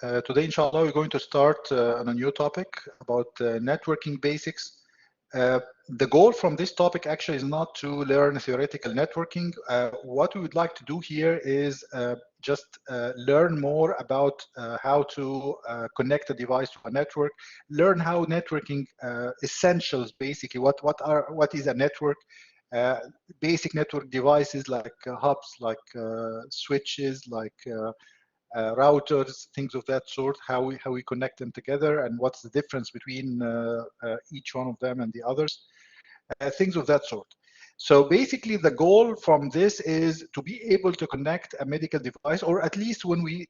Today, inshallah, we're going to start on a new topic about networking basics. The goal from this topic actually is not to learn theoretical networking. What we would like to do here is just learn more about how to connect a device to a network, learn how networking essentials, basically, what is a network, basic network devices like hubs, like switches, like routers, things of that sort, how we connect them together, and what's the difference between each one of them and the others, things of that sort. So basically, the goal from this is to be able to connect a medical device, or at least when we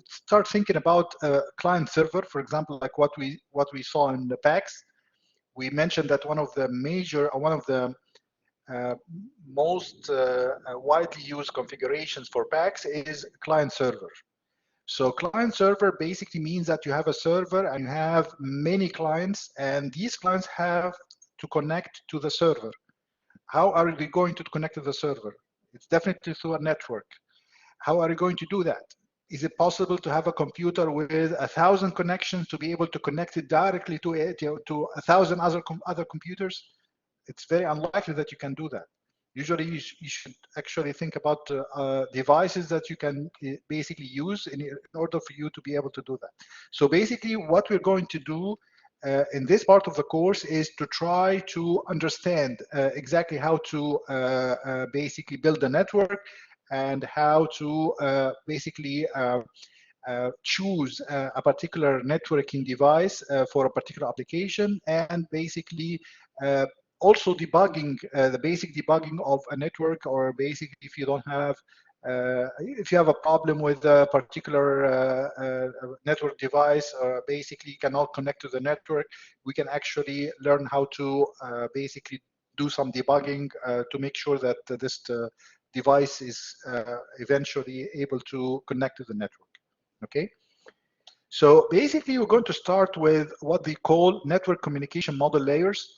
start thinking about client server, for example, like what we saw in the PACS, we mentioned that one of the most widely used configurations for PACS is client server. So client server basically means that you have a server and you have many clients, and these clients have to connect to the server. How are we going to connect to the server? It's definitely through a network. How are you going to do that? Is it possible to have a computer with 1,000 connections to be able to connect it directly to 1,000 other computers? It's very unlikely that you can do that. Usually, you should actually think about devices that you can basically use in order for you to be able to do that. So basically, what we're going to do in this part of the course is to try to understand exactly how to basically build a network and how to basically choose a particular networking device for a particular application, and basically also debugging, the basic debugging of a network, or basically if you don't have, if you have a problem with a particular network device, or basically cannot connect to the network, we can actually learn how to basically do some debugging to make sure that this device is eventually able to connect to the network. Okay. So basically, we're going to start with what we call network communication model layers.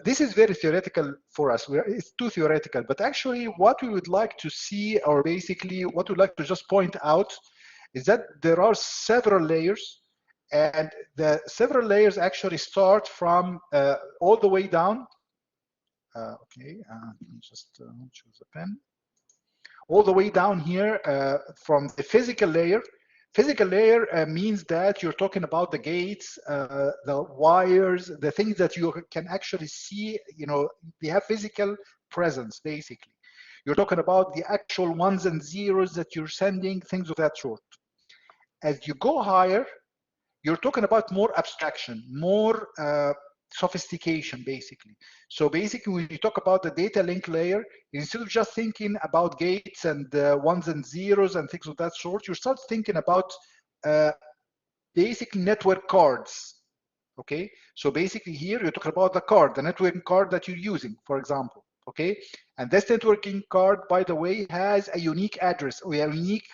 This is very theoretical for us. It's too theoretical, but actually what we would like to see, or basically what we'd like to just point out, is that there are several layers, and the several layers actually start from all the way down. Okay, let me just choose a pen. All the way down here from the physical layer. Physical layer means that you're talking about the gates, the wires, the things that you can actually see, you know, they have physical presence, basically. You're talking about the actual ones and zeros that you're sending, things of that sort. As you go higher, you're talking about more abstraction, more sophistication, basically. So basically, when you talk about the data link layer, instead of just thinking about gates and ones and zeros and things of that sort, you start thinking about basic network cards. Okay, so basically here you're talking about the card, the networking card that you're using, for example. Okay, and this networking card, by the way, has a unique address, or a unique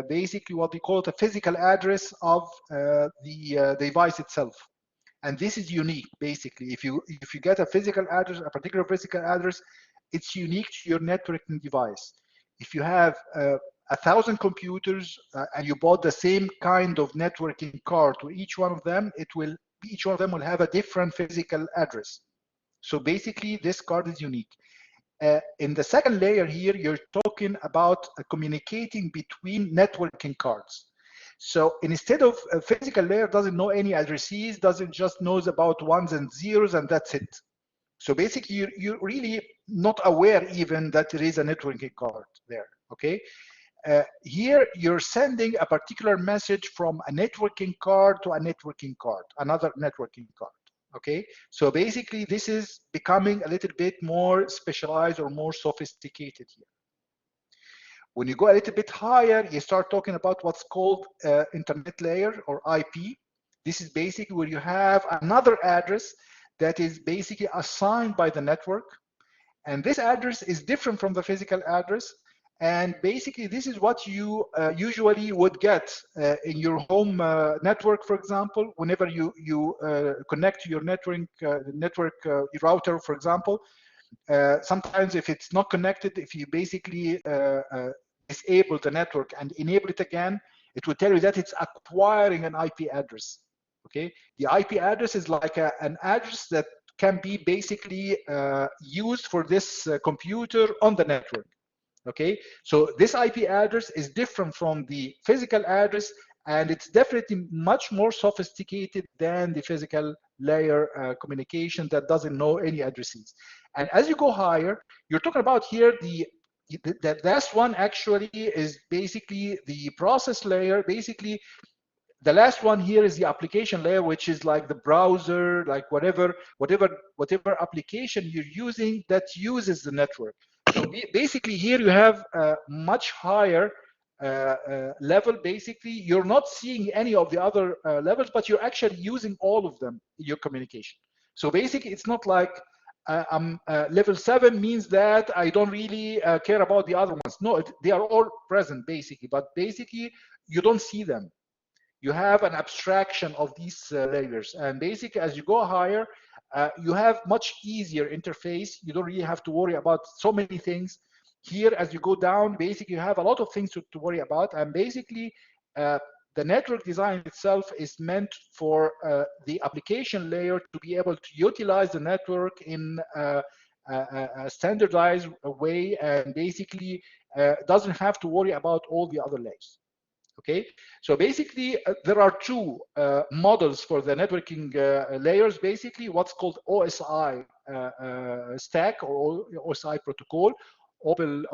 basically what we call it a physical address of the device itself. And this is unique, basically. If you get a physical address, a particular physical address, it's unique to your networking device. If you have 1,000 computers and you bought the same kind of networking card to each one of them, each one of them will have a different physical address. So basically, this card is unique. In the second layer here, you're talking about communicating between networking cards. So instead of a physical layer doesn't know any addresses, doesn't just knows about ones and zeros, and that's it. So basically, you're really not aware even that there is a networking card there, okay? Here, you're sending a particular message from a networking card to a networking card, another networking card. Okay, so basically this is becoming a little bit more specialized or more sophisticated here. When you go a little bit higher, you start talking about what's called internet layer, or IP. This is basically where you have another address that is basically assigned by the network. And this address is different from the physical address. And basically, this is what you usually would get in your home network, for example. Whenever you connect to your network router, for example, sometimes if it's not connected, if you basically disable the network and enable it again, It will tell you that it's acquiring an IP address. Okay, the IP address is like an address that can be basically used for this computer on the network. Okay, so this IP address is different from the physical address, and it's definitely much more sophisticated than the physical layer communication that doesn't know any addresses. And as you go higher, you're talking about here the last one actually is basically the process layer. Basically, the last one here is the application layer, which is like the browser, like whatever application you're using that uses the network. So basically here you have a much higher level. Basically, you're not seeing any of the other levels, but you're actually using all of them in your communication. So basically, it's not like level 7 means that I don't really care about the other ones. No, they are all present basically, but basically you don't see them. You have an abstraction of these layers, and basically as you go higher, you have much easier interface. You don't really have to worry about so many things. Here, as you go down, basically you have a lot of things to worry about, and basically the network design itself is meant for the application layer to be able to utilize the network in a standardized way, and basically doesn't have to worry about all the other layers. Okay, so basically there are two models for the networking layers. Basically, what's called OSI stack or OSI protocol, open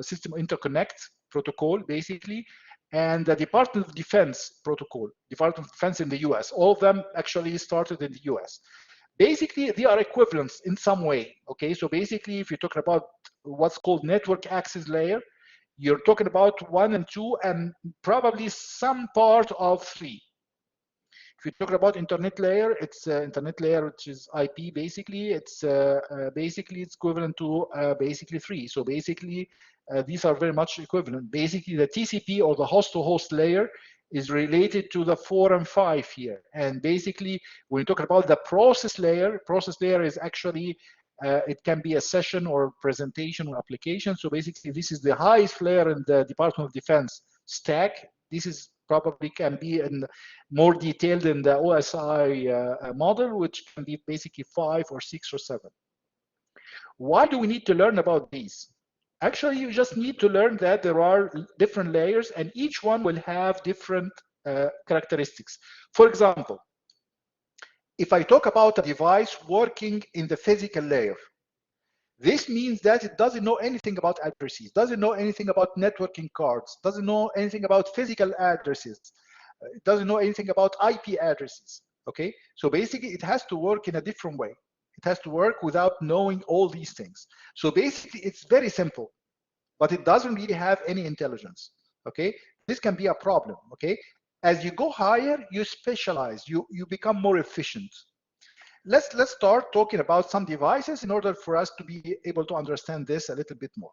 system interconnect protocol, basically, and the Department of Defense protocol, Department of Defense in the US. All of them actually started in the US. Basically, they are equivalents in some way. Okay, so basically, if you're talking about what's called network access layer, you're talking about 1 and 2 and probably some part of 3. If you're talking about internet layer, it's internet layer, which is IP basically. It's basically it's equivalent to basically 3. So basically, these are very much equivalent. Basically, the TCP or the host-to-host layer is related to the 4 and 5 here. And basically, when you talk about the process layer is actually it can be a session or presentation or application. So basically, this is the highest layer in the Department of Defense stack. This is probably can be in more detailed in the OSI model, which can be basically 5 or 6 or 7. Why do we need to learn about these? Actually, you just need to learn that there are different layers, and each one will have different characteristics. For example, if I talk about a device working in the physical layer, this means that it doesn't know anything about addresses, doesn't know anything about networking cards, doesn't know anything about physical addresses, it doesn't know anything about IP addresses. Okay, so basically it has to work in a different way. It has to work without knowing all these things. So basically it's very simple, but it doesn't really have any intelligence. Okay, this can be a problem. Okay, as you go higher, you specialize, you become more efficient. Let's start talking about some devices in order for us to be able to understand this a little bit more.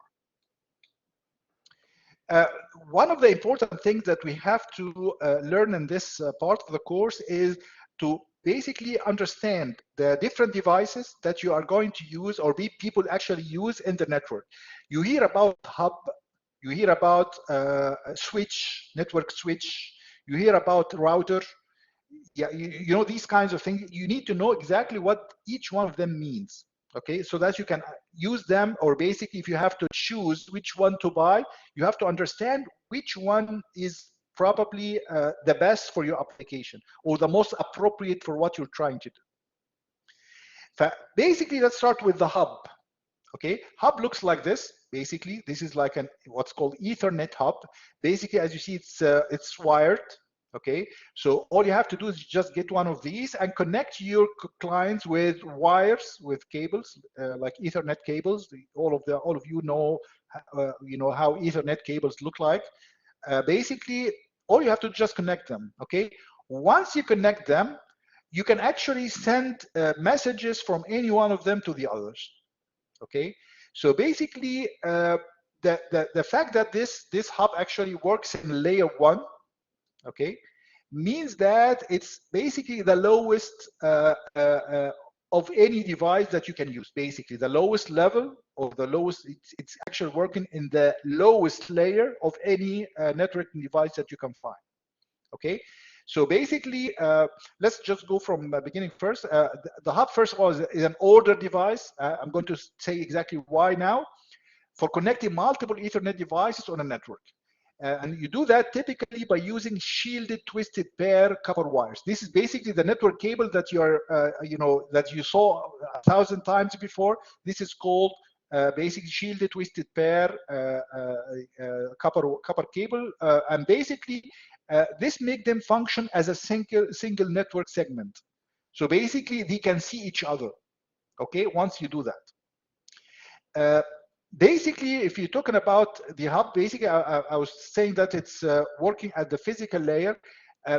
One of the important things that we have to learn in this part of the course is to basically understand the different devices that you are going to use or people actually use in the network. You hear about hub, you hear about switch, network switch, you hear about router. Yeah, you know, these kinds of things. You need to know exactly what each one of them means, okay, so that you can use them, or basically if you have to choose which one to buy, you have to understand which one is probably the best for your application or the most appropriate for what you're trying to do. Basically, let's start with the hub. Okay, hub looks like this. Basically, this is like what's called Ethernet hub. Basically, as you see, it's wired. Okay, so all you have to do is just get one of these and connect your clients with wires, with cables, like Ethernet cables. All of you know how Ethernet cables look like. Basically, all you have to just connect them. Okay, once you connect them, you can actually send messages from any one of them to the others. Okay, so basically, the fact that this hub actually works in layer 1, okay, means that it's basically the lowest of any device that you can use. Basically, the lowest level or the lowest, it's actually working in the lowest layer of any networking device that you can find. Okay, so basically, let's just go from the beginning first. The hub, first of all, is an order device. I'm going to say exactly why now. For connecting multiple Ethernet devices on a network. And you do that typically by using shielded twisted pair copper wires. This is basically the network cable that you are, that you saw 1,000 times before. This is called basically shielded twisted pair copper cable, and basically this make them function as a single network segment. So basically, they can see each other. Okay, once you do that. Basically, if you're talking about the hub, basically, I was saying that it's working at the physical layer.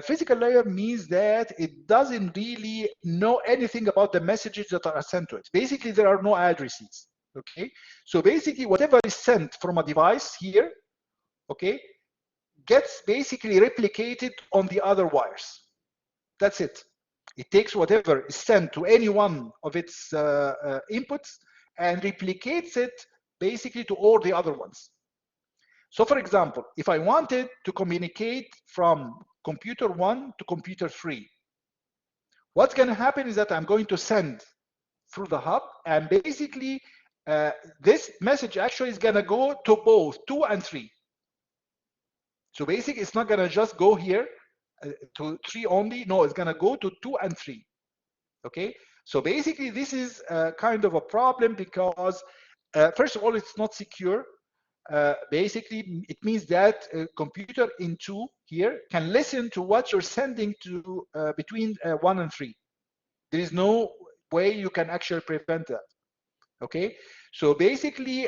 Physical layer means that it doesn't really know anything about the messages that are sent to it. Basically, there are no addresses. Okay, so basically, whatever is sent from a device here, okay, gets basically replicated on the other wires. That's it. It takes whatever is sent to any one of its inputs and replicates it basically to all the other ones. So for example, if I wanted to communicate from computer 1 to computer 3, what's going to happen is that I'm going to send through the hub, and basically this message actually is going to go to both 2 and 3. So basically, it's not going to just go here to 3 only. No, it's going to go to 2 and 3. Okay, so basically, this is kind of a problem because first of all, it's not secure. Basically, it means that a computer in 2 here can listen to what you're sending to between 1 and 3. There is no way you can actually prevent that. Okay, so basically,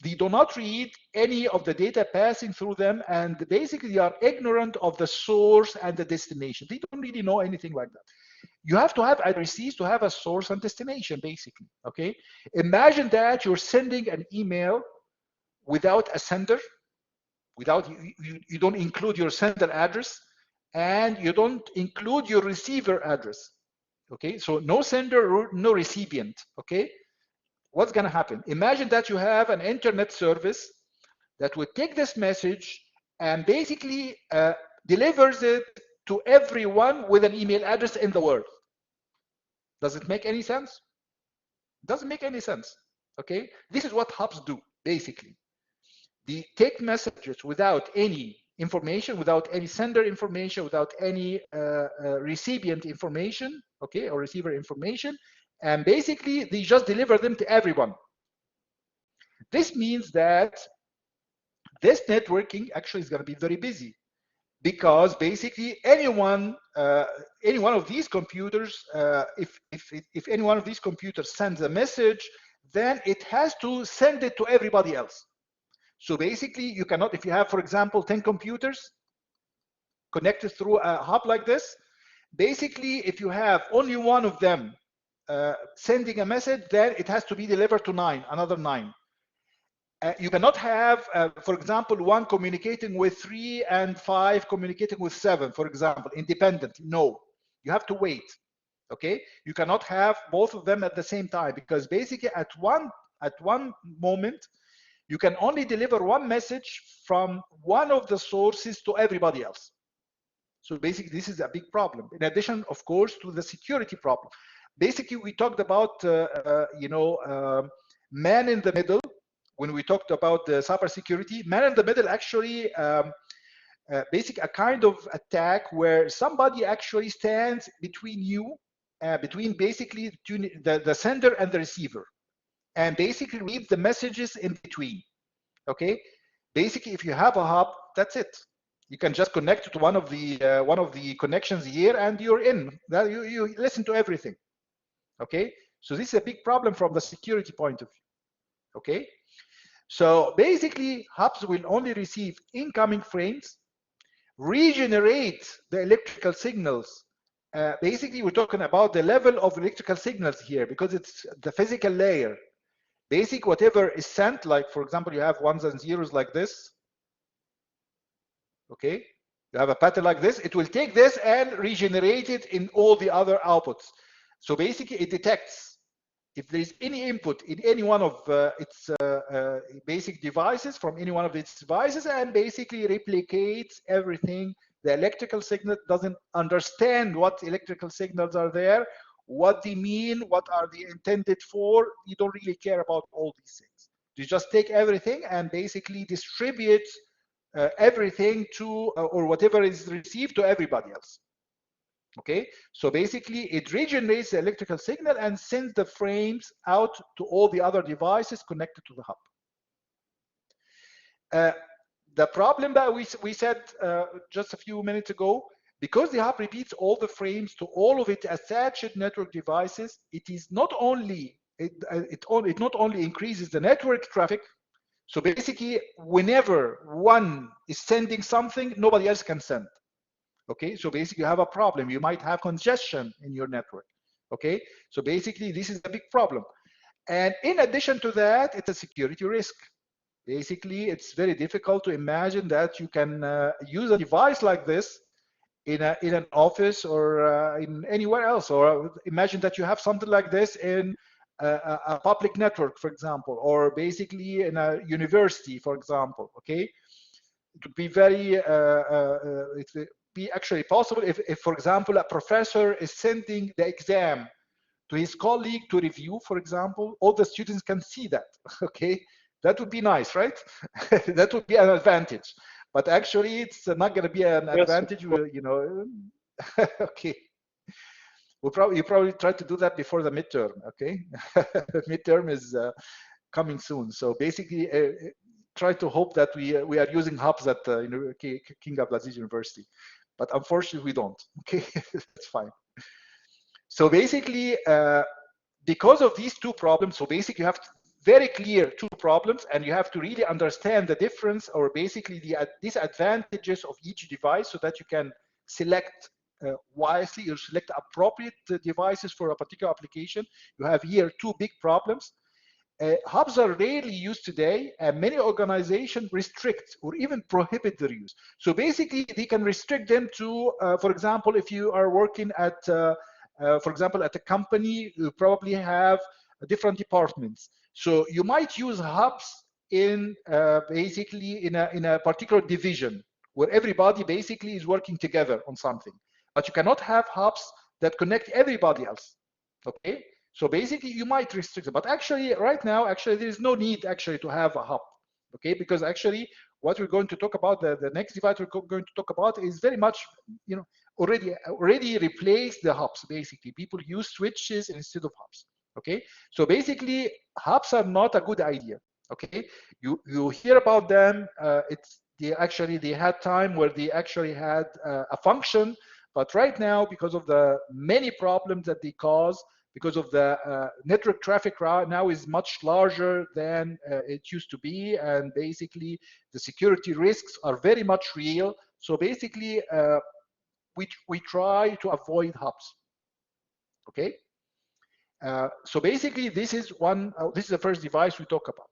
they do not read any of the data passing through them, and basically they are ignorant of the source and the destination. They don't really know anything like that. You have to have addresses to have a source and destination, basically. Okay, imagine that you're sending an email without a sender, without you don't include your sender address, and you don't include your receiver address. Okay, so no sender, no recipient. Okay, what's going to happen? Imagine that you have an internet service that would take this message and basically delivers it to everyone with an email address in the world. Does it make any sense? It doesn't make any sense. Okay, this is what hubs do basically. They take messages without any information, without any sender information, without any recipient information, okay, or receiver information, and basically they just deliver them to everyone. This means that this networking actually is going to be very busy, because basically any one of these computers, if any one of these computers sends a message, then it has to send it to everybody else. So basically, you cannot, if you have, for example, 10 computers connected through a hub like this, basically, if you have only one of them sending a message, then it has to be delivered to another 9. You cannot have, for example, 1 communicating with 3 and 5 communicating with 7, for example, independent. No, you have to wait. Okay, you cannot have both of them at the same time, because basically at one moment, you can only deliver one message from one of the sources to everybody else. So basically, this is a big problem. In addition, of course, to the security problem. Basically, we talked about, man in the middle. When we talked about the cybersecurity, man in the middle actually, basically a kind of attack where somebody actually stands between you, between basically the sender and the receiver, and basically read the messages in between. Okay, basically, if you have a hub, that's it. You can just connect to one of the connections here, and you're in. That you listen to everything. Okay, so this is a big problem from the security point of view. Okay, so basically, hubs will only receive incoming frames, regenerate the electrical signals. Basically, we're talking about the level of electrical signals here, because it's the physical layer. Basic, whatever is sent, like for example, you have 1s and 0s like this. Okay, you have a pattern like this. It will take this and regenerate it in all the other outputs. So basically, it detects if there is any input in any one of its basic devices from any one of its devices, and basically replicates everything. The electrical signal doesn't understand what electrical signals are there, what they mean, what are they intended for. You don't really care about all these things. You just take everything and basically distribute everything to, or whatever is received, to everybody else. Okay, so basically it regenerates the electrical signal and sends the frames out to all the other devices connected to the hub. The problem that we said just a few minutes ago, because the hub repeats all the frames to all of its attached network devices, it is not only it not only increases the network traffic. So basically, whenever one is sending something, nobody else can send. Okay, so basically you have a problem. You might have congestion in your network. Okay, so basically this is a big problem. And in addition to that, it's a security risk. Basically, it's very difficult to imagine that you can use a device like this in an office or in anywhere else. Or imagine that you have something like this in a public network, for example, or basically in a university, for example. Okay, it would be very be actually possible if, for example, a professor is sending the exam to his colleague to review, for example, all the students can see that. Okay, that would be nice, right? That would be an advantage. But actually, it's not going to be an advantage, you know. Okay. You probably try to do that before the midterm. Okay, midterm is coming soon. So basically, try to hope that we are using hubs at King Abdulaziz University, but unfortunately we don't. Okay, that's fine. So basically, because of these two problems, so basically you have very clear two problems, and you have to really understand the difference, or basically the disadvantages of each device, so that you can select wisely or select appropriate devices for a particular application. You have here two big problems. Hubs are rarely used today, and many organizations restrict or even prohibit their use. So basically, they can restrict them to, for example, if you are working at, for example, at a company, you probably have different departments. So you might use hubs in basically in a particular division where everybody basically is working together on something. But you cannot have hubs that connect everybody else. Okay. So basically, you might restrict it, but actually, right now, actually, there is no need actually to have a hub, okay? Because actually, what we're going to talk about, the next device we're going to talk about, is very much, you know, already replaced the hubs. Basically, people use switches instead of hubs, okay? So basically, hubs are not a good idea, okay? You hear about them. They had time where they actually had a function, but right now, because of the many problems that they cause, because of the network traffic now is much larger than it used to be, and basically the security risks are very much real. So basically, we try to avoid hubs. Okay. So basically, this is the first device we talk about.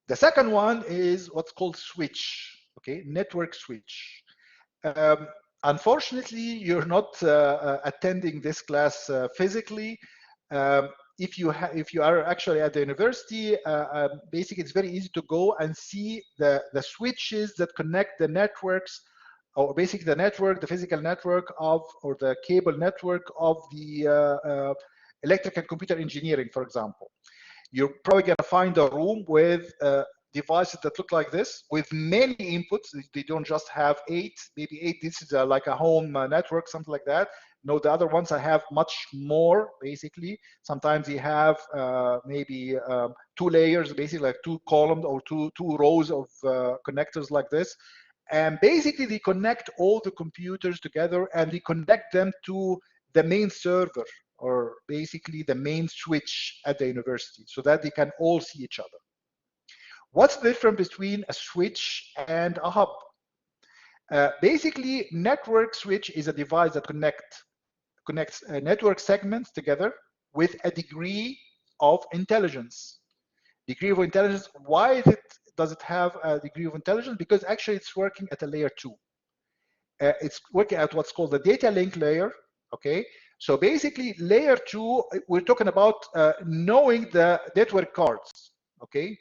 The second one is what's called switch. Okay, network switch. Unfortunately, you're not attending this class physically. If you are actually at the university, basically it's very easy to go and see the switches that connect the networks, or basically the physical network of, or the cable network of the electrical and computer engineering, for example. You're probably going to find a room with devices that look like this, with many inputs. They don't just have maybe eight. This is like a home network, something like that. No, the other ones I have much more, basically. Sometimes you have maybe 2 layers, basically like 2 columns or two rows of connectors like this. And basically they connect all the computers together, and they connect them to the main server, or basically the main switch at the university, so that they can all see each other. What's the difference between a switch and a hub? Basically, network switch is a device that connects network segments together with a degree of intelligence. Degree of intelligence, why does it have a degree of intelligence? Because actually it's working at a layer 2. It's working at what's called the data link layer, okay? So basically, layer 2, we're talking about knowing the network cards, okay?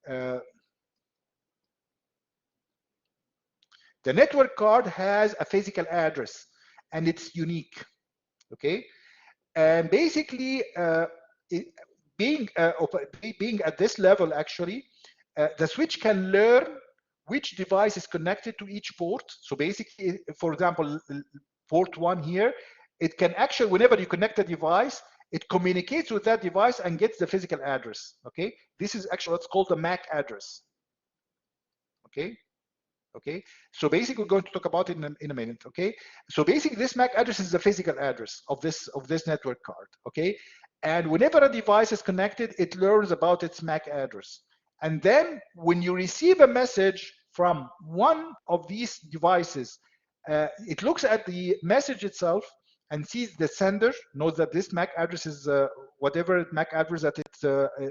The network card has a physical address and it's unique, okay? And basically, being at this level, actually, the switch can learn which device is connected to each port. So basically, for example, port 1 here, it can actually, whenever you connect a device, it communicates with that device and gets the physical address, okay? This is actually what's called the MAC address, okay? Okay, so basically we're going to talk about it in a minute, okay? So basically this MAC address is the physical address of this network card, okay? And whenever a device is connected, it learns about its MAC address. And then when you receive a message from one of these devices, it looks at the message itself and sees the sender, knows that this MAC address is whatever MAC address that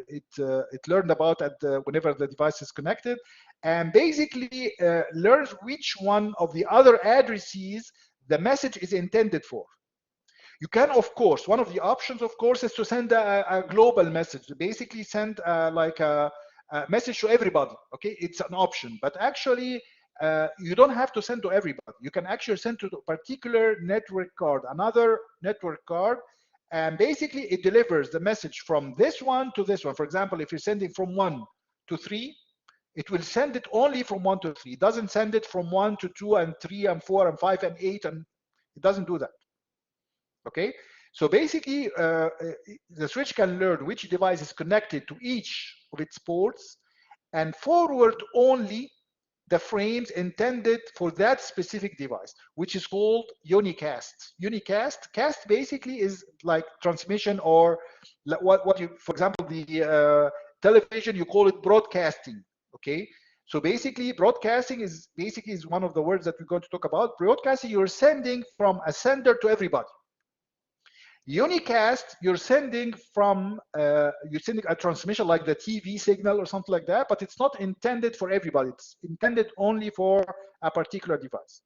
it learned about at whenever the device is connected, and basically learns which one of the other addresses the message is intended for. You can, of course, one of the options, of course, is to send a global message. Basically send like a message to everybody, okay? It's an option, but actually you don't have to send to everybody. You can actually send to a particular network card, another network card, and basically it delivers the message from this one to this one. For example, if you're sending from 1 to 3, it will send it only from 1 to 3. It doesn't send it from 1 to 2 and 3 and 4 and 5 and 8, and it doesn't do that. Okay, so basically the switch can learn which device is connected to each of its ports and forward only the frames intended for that specific device, which is called unicast. Cast basically is like transmission, or what you, for example, the television, you call it broadcasting, okay? So basically broadcasting is one of the words that we're going to talk about. Broadcasting, you're sending from a sender to everybody. Unicast, you're sending from you're sending a transmission like the TV signal or something like that, but it's not intended for everybody. It's intended only for a particular device.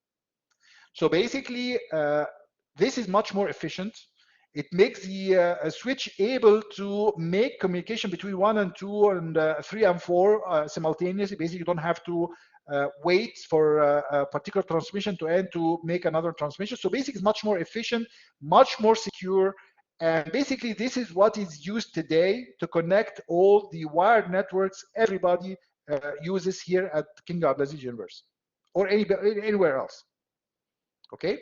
So basically, this is much more efficient. It makes the switch able to make communication between 1 and 2 and 3 and 4 simultaneously. Basically, you don't have to wait for a particular transmission to end to make another transmission. So basically, it's much more efficient, much more secure. And basically, this is what is used today to connect all the wired networks everybody uses here at King Abdulaziz University or anywhere else. Okay?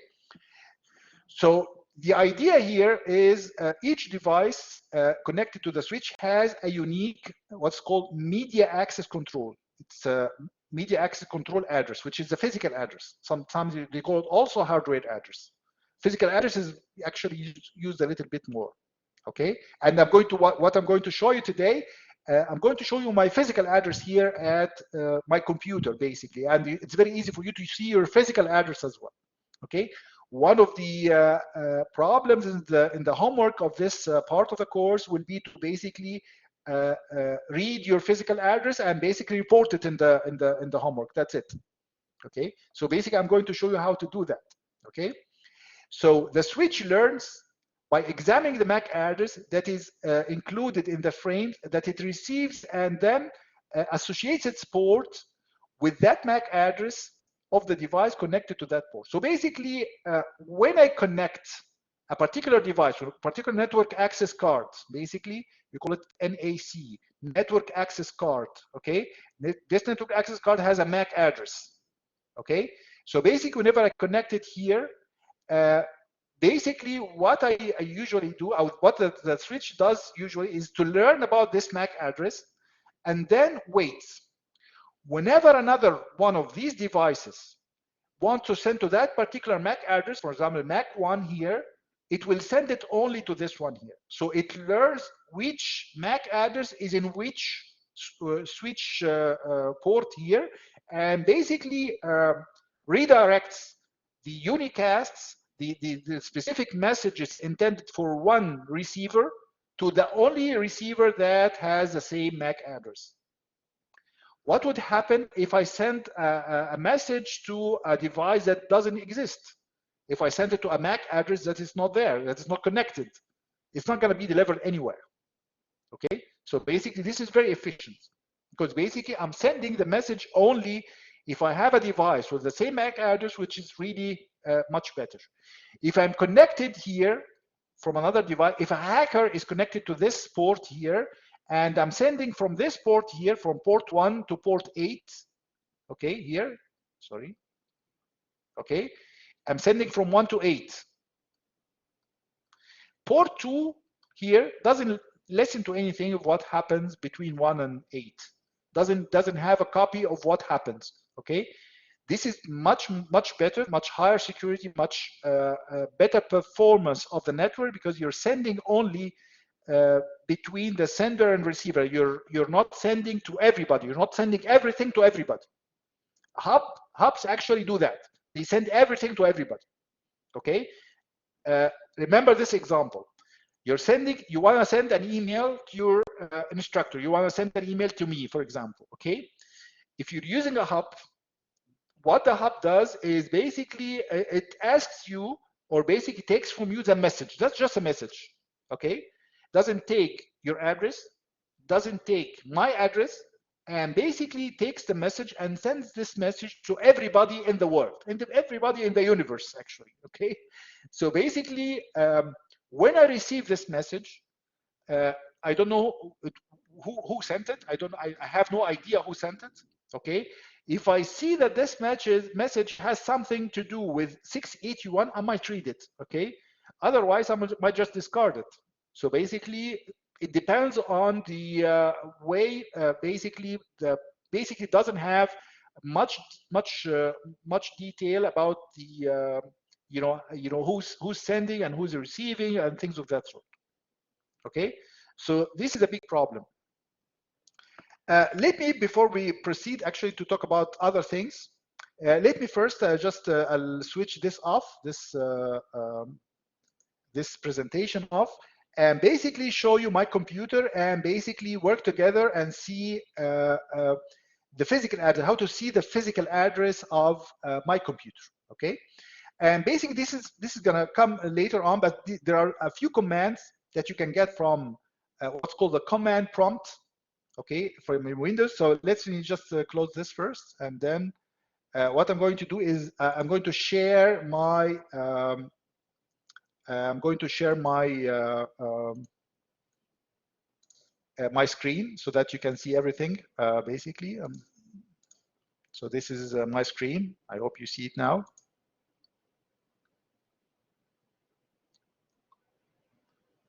So the idea here is each device connected to the switch has a unique, what's called media access control. It's a media access control address, which is the physical address. Sometimes they call it also hardware address. Physical address is actually used a little bit more, okay? And I'm going to, what I'm going to show you today, I'm going to show you my physical address here at my computer, basically. And it's very easy for you to see your physical address as well, okay? One of the problems in the homework of this part of the course will be to basically read your physical address and basically report it in the homework. That's it. Okay. So basically, I'm going to show you how to do that. Okay. So the switch learns by examining the MAC address that is included in the frame that it receives, and then associates its port with that MAC address of the device connected to that port. So basically, when I connect a particular device or a particular network access card, basically, we call it NAC, network access card, okay? This network access card has a MAC address, okay? So basically, whenever I connect it here, basically what I usually do, what the switch does usually is to learn about this MAC address and then waits. Whenever another one of these devices wants to send to that particular MAC address, for example, MAC 1 here, it will send it only to this one here. So it learns which MAC address is in which switch port here, and basically redirects the unicasts, the specific messages intended for one receiver to the only receiver that has the same MAC address. What would happen if I send a message to a device that doesn't exist? If I send it to a MAC address that is not there, that is not connected, it's not going to be delivered anywhere. Okay, so basically this is very efficient, because basically I'm sending the message only if I have a device with the same MAC address, which is really much better. If I'm connected here from another device, if a hacker is connected to this port here, and I'm sending from this port here, from port 1 to port 8, okay, here, sorry, okay, I'm sending from 1 to 8. Port 2 here doesn't listen to anything of what happens between 1 and 8. Doesn't have a copy of what happens, okay? This is much better, much higher security, much better performance of the network, because you're sending only between the sender and receiver. You're not sending to everybody. You're not sending everything to everybody. Hubs actually do that. They send everything to everybody, okay? Remember this example. You want to send an email to your instructor. You want to send an email to me, for example, okay? If you're using a hub, what the hub does is basically it asks you, or basically takes from you the message. That's just a message, okay? Doesn't take your address, doesn't take my address, and basically takes the message and sends this message to everybody in the world, and everybody in the universe, actually, okay? So basically, when I receive this message, I don't know who sent it. I have no idea who sent it, okay? If I see that this message has something to do with 681, I might read it, okay? Otherwise, I might just discard it. So basically, it depends on the way. Basically doesn't have much detail about the who's sending and who's receiving and things of that sort. Okay, so this is a big problem. Let me, before we proceed actually to talk about other things, let me first I'll switch this off, this presentation off, and basically show you my computer and basically work together and see the physical address, how to see the physical address of my computer, okay? And basically this is gonna come later on, but there are a few commands that you can get from what's called the command prompt, okay, from Windows. So let's just close this first, and then what I'm going to do is I'm going to share my my screen so that you can see everything basically. So this is my screen. I hope you see it now.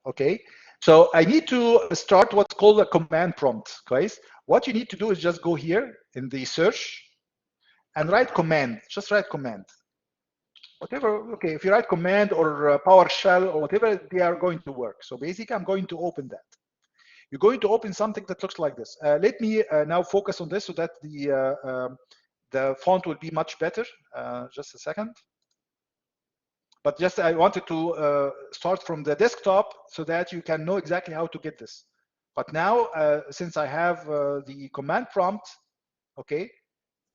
Okay, so I need to start what's called a command prompt, guys. What you need to do is just go here in the search and write command, just write command. Whatever, okay, if you write command or PowerShell or whatever, they are going to work. So basically, I'm going to open that. You're going to open something that looks like this. Let me now focus on this so that the font will be much better. Just a second. But just I wanted to start from the desktop so that you can know exactly how to get this. But now, since I have the command prompt, okay,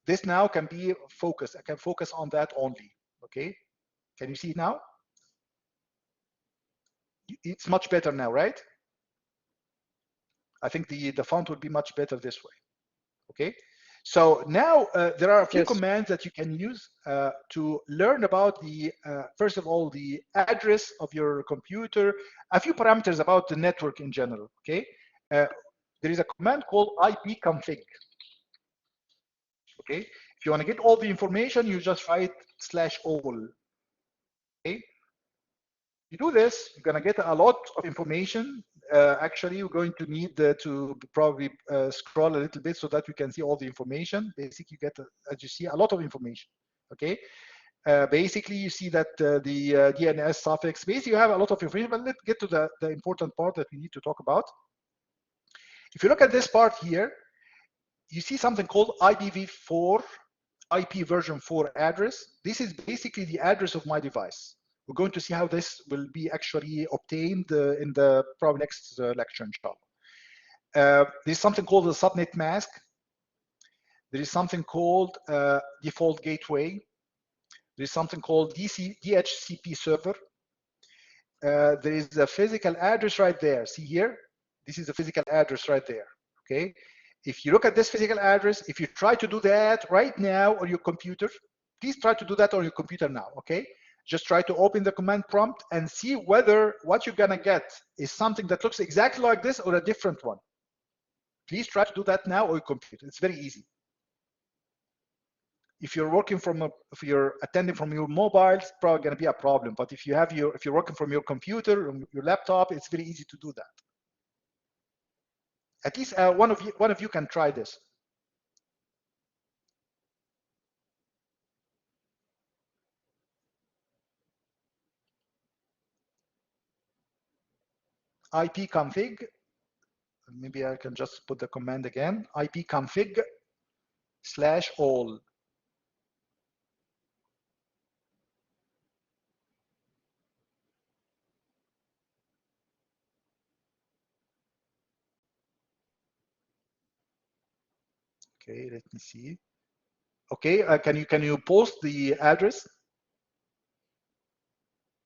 this now can be focused. I can focus on that only, okay? Can you see it now? It's much better now, right? I think the font will be much better this way, okay? So now there are a few commands that you can use to learn about the, first of all, the address of your computer, a few parameters about the network in general, okay? There is a command called ipconfig, okay? If you want to get all the information, you just write /all, okay? You do this, you're going to get a lot of information. Actually, you're going to need to probably scroll a little bit so that you can see all the information. Basically, you get, as you see, a lot of information, okay? Basically, you see that the DNS suffix, basically you have a lot of information, but let's get to the important part that we need to talk about. If you look at this part here, you see something called IPv4, IP version 4 address. This is basically the address of my device. We're going to see how this will be actually obtained in the probably next lecture, inshallah. There's something called the subnet mask. There is something called default gateway. There's something called DHCP server. There is a physical address right there. See here? This is the physical address right there, okay? If you look at this physical address, if you try to do that right now on your computer, please try to do that on your computer now, okay? Just try to open the command prompt and see whether what you're gonna get is something that looks exactly like this or a different one. Please try to do that now on your computer. It's very easy. If you're working from if you're attending from your mobile, it's probably going to be a problem. But if you're working from your computer or your laptop, it's very easy to do that. At least one of you can try this. ipconfig. Maybe I can just put the command again. ipconfig/all. Okay, let me see. Okay, can you post the address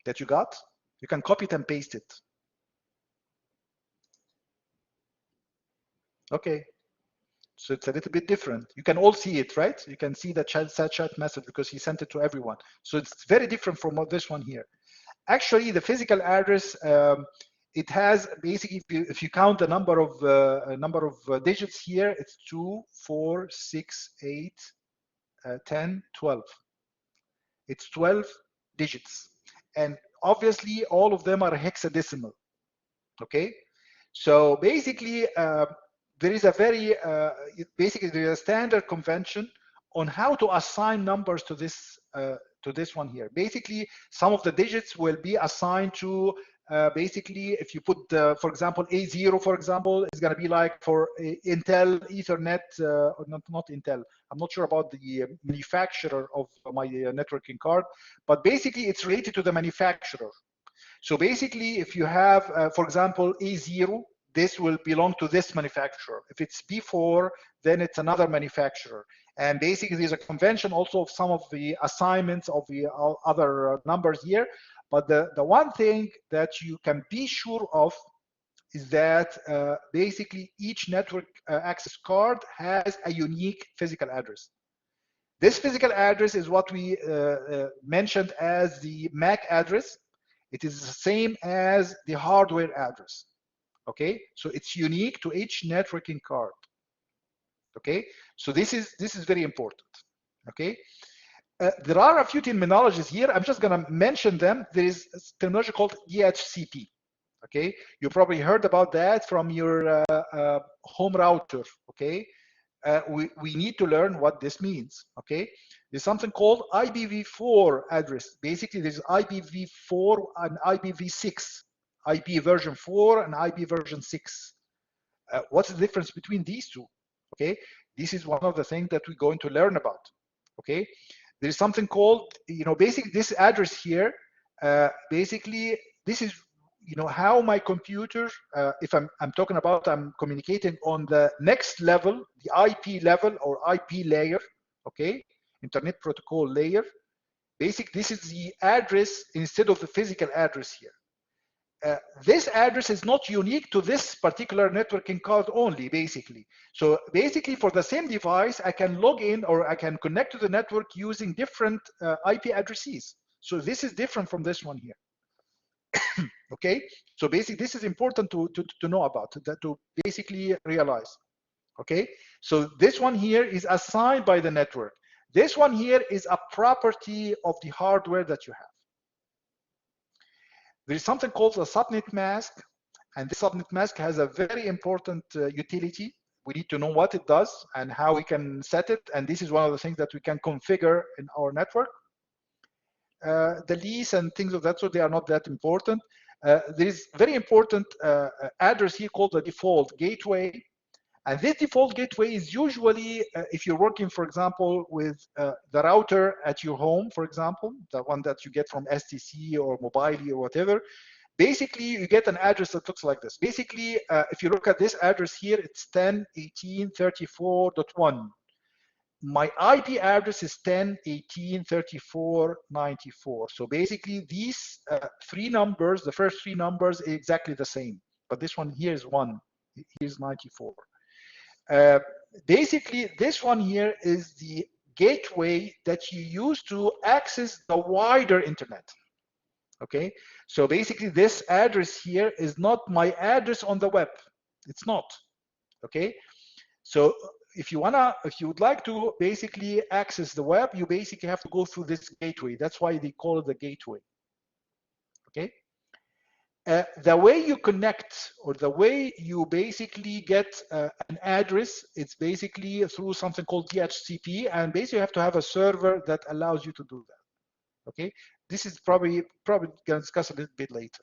that you got? You can copy it and paste it. Okay, so it's a little bit different. You can all see it, right? You can see the chat message because he sent it to everyone. So it's very different from this one here. Actually, the physical address, it has basically, if you count the number of digits here, it's 2, 4, 6, 8, 10, 12. It's 12 digits. And obviously, all of them are hexadecimal, okay? So basically, there is a very, basically there is a standard convention on how to assign numbers to this one here. Basically, some of the digits will be assigned to, basically, if you put, for example, A0, for example, is going to be like for Intel Ethernet, or not Intel. I'm not sure about the manufacturer of my networking card, but basically it's related to the manufacturer. So basically, if you have, for example, A0, this will belong to this manufacturer. If it's B4, then it's another manufacturer. And basically, there's a convention also of some of the assignments of the other numbers here. But the one thing that you can be sure of is that basically each network access card has a unique physical address. This physical address is what we mentioned as the MAC address. It is the same as the hardware address. Okay, so it's unique to each networking card. Okay, so this is very important. Okay, there are a few terminologies here. I'm just going to mention them. There is a terminology called DHCP. Okay, you probably heard about that from your home router. Okay, we need to learn what this means. Okay, there's something called IPv4 address. Basically, there's IPv4 and IPv6. IP version 4 and IP version 6. What's the difference between these two? Okay, this is one of the things that we're going to learn about. Okay, there is something called, basically this address here, basically this is, how my computer, if I'm talking about, I'm communicating on the next level, the IP level or IP layer, okay, Internet Protocol layer. Basically, this is the address instead of the physical address here. This address is not unique to this particular networking card only, basically. So basically, for the same device, I can log in or I can connect to the network using different IP addresses. So this is different from this one here. Okay, so basically, this is important to know about, to basically realize. Okay, so this one here is assigned by the network. This one here is a property of the hardware that you have. There is something called a subnet mask, and this subnet mask has a very important utility. We need to know what it does and how we can set it, and this is one of the things that we can configure in our network. The lease and things of that sort, they are not that important. There is very important address here called the default gateway. And this default gateway is usually, if you're working, for example, with the router at your home, for example, the one that you get from STC or Mobily or whatever, basically you get an address that looks like this. Basically, if you look at this address here, it's 10.18.34.1. my IP address is 10.18.34.94. So basically these three numbers, the first three numbers, are exactly the same. But this one here is 1. Here's 94. Basically, this one here is the gateway that you use to access the wider internet. Okay, so basically this address here is not my address on the web. It's not. Okay, so if you would like to basically access the web, you basically have to go through this gateway. That's why they call it the gateway. Okay. The way you connect, or the way you basically get an address, it's basically through something called DHCP, and basically you have to have a server that allows you to do that. Okay, this is probably going to discuss a little bit later.